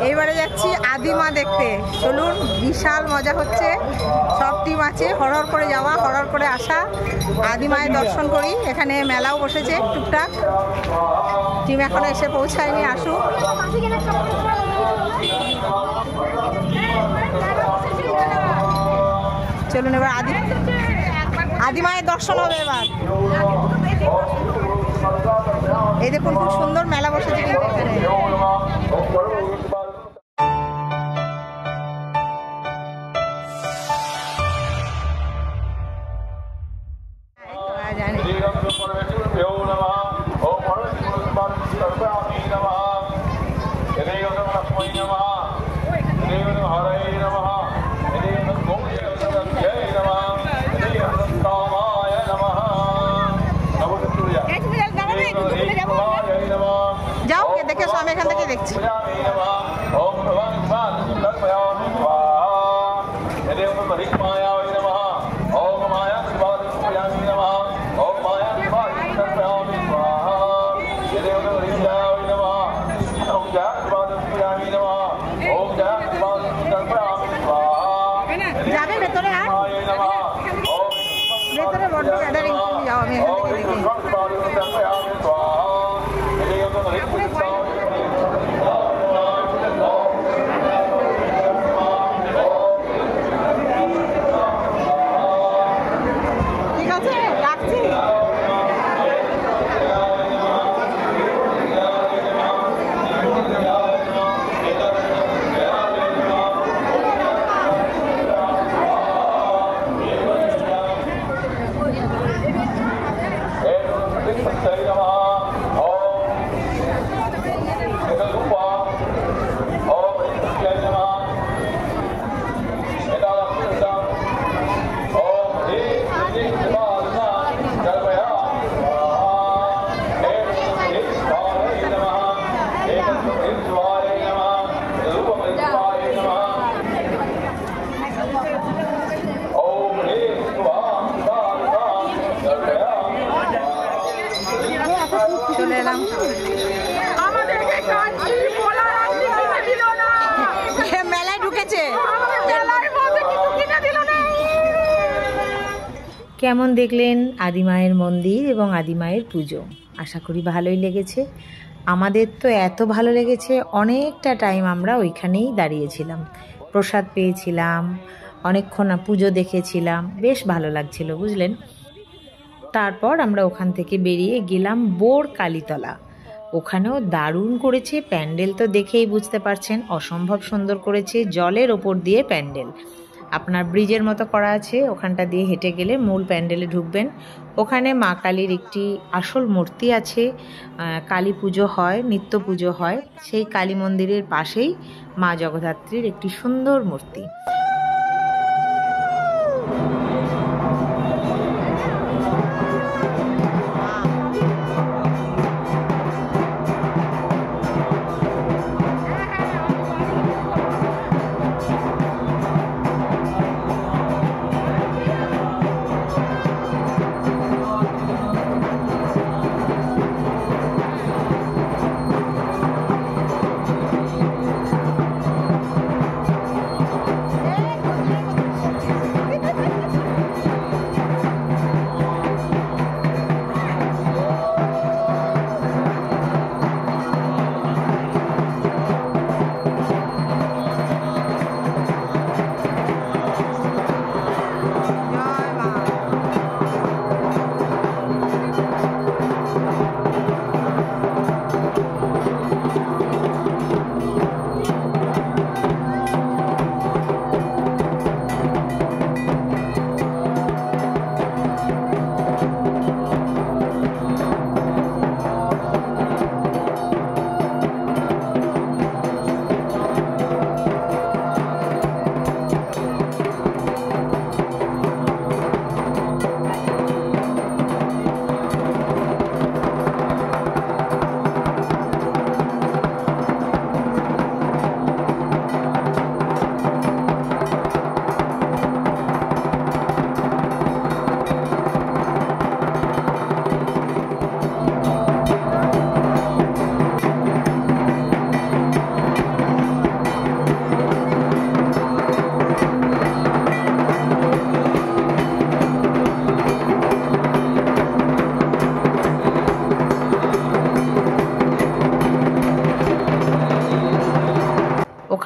এইবারে যাচ্ছি আদিমা দেখতে। চলুন, বিশাল মজা হচ্ছে, সব টিম আছে, হরহর করে যাওয়া, হরহর করে আসা। আদিমায়ের দর্শন করি। এখানে মেলাও বসেছে টুকটাক, টিম এখনো এসে পৌঁছায়নি, আসুক। চলুন এবার আদিমায়ের দর্শন হবে এবার। এই দেখুন, খুব সুন্দর মেলা বসেছে কিন্তু এখানে। যাও, দেখে এসো, আমি এখান থেকে দেখছি। যাবে ভেতরে? আর ভেতরে বড্ড গ্যাদারিং, যাও, আমি এখান থেকে দেখি। ঠিক আছে, রাখছি। চলে এলাম। মেলায় ঢুকেছে। কেমন দেখলেন আদিমায়ের মন্দির এবং আদিমায়ের পুজো? আশা করি ভালোই লেগেছে। আমাদের তো এত ভালো লেগেছে, অনেকটা টাইম আমরা ওইখানেই দাঁড়িয়েছিলাম, প্রসাদ পেয়েছিলাম, অনেকক্ষণ পুজো দেখেছিলাম, বেশ ভালো লাগছিল, বুঝলেন। তারপর আমরা ওখান থেকে বেরিয়ে গেলাম বোর কালীতলা। ওখানেও দারুণ করেছে প্যান্ডেল, তো দেখেই বুঝতে পারছেন, অসম্ভব সুন্দর করেছে। জলের ওপর দিয়ে প্যান্ডেল, আপনার ব্রিজের মতো করা আছে, ওখানটা দিয়ে হেঁটে গেলে মূল প্যান্ডেলে ঢুকবেন। ওখানে মা কালীর একটি আসল মূর্তি আছে, কালী পুজো হয়, নিত্য পুজো হয়, সেই কালী মন্দিরের পাশেই মা জগদ্ধাত্রীর একটি সুন্দর মূর্তি।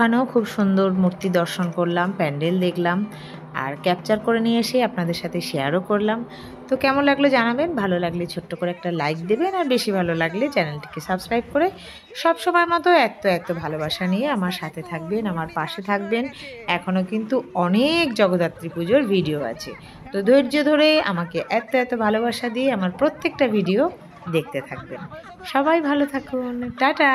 ওখানেও খুব সুন্দর মূর্তি দর্শন করলাম, প্যান্ডেল দেখলাম, আর ক্যাপচার করে নিয়ে এসে আপনাদের সাথে শেয়ারও করলাম। তো কেমন লাগলো জানাবেন, ভালো লাগলে ছোট্ট করে একটা লাইক দেবেন, আর বেশি ভালো লাগলে চ্যানেলটিকে সাবস্ক্রাইব করে সব সময় মতো এত ভালোবাসা নিয়ে আমার সাথে থাকবেন, আমার পাশে থাকবেন। এখনও কিন্তু অনেক জগদ্ধাত্রী পুজোর ভিডিও আছে, তো ধৈর্য ধরে আমাকে এত ভালোবাসা দিয়ে আমার প্রত্যেকটা ভিডিও দেখতে থাকবেন। সবাই ভালো থাকুন, টাটা।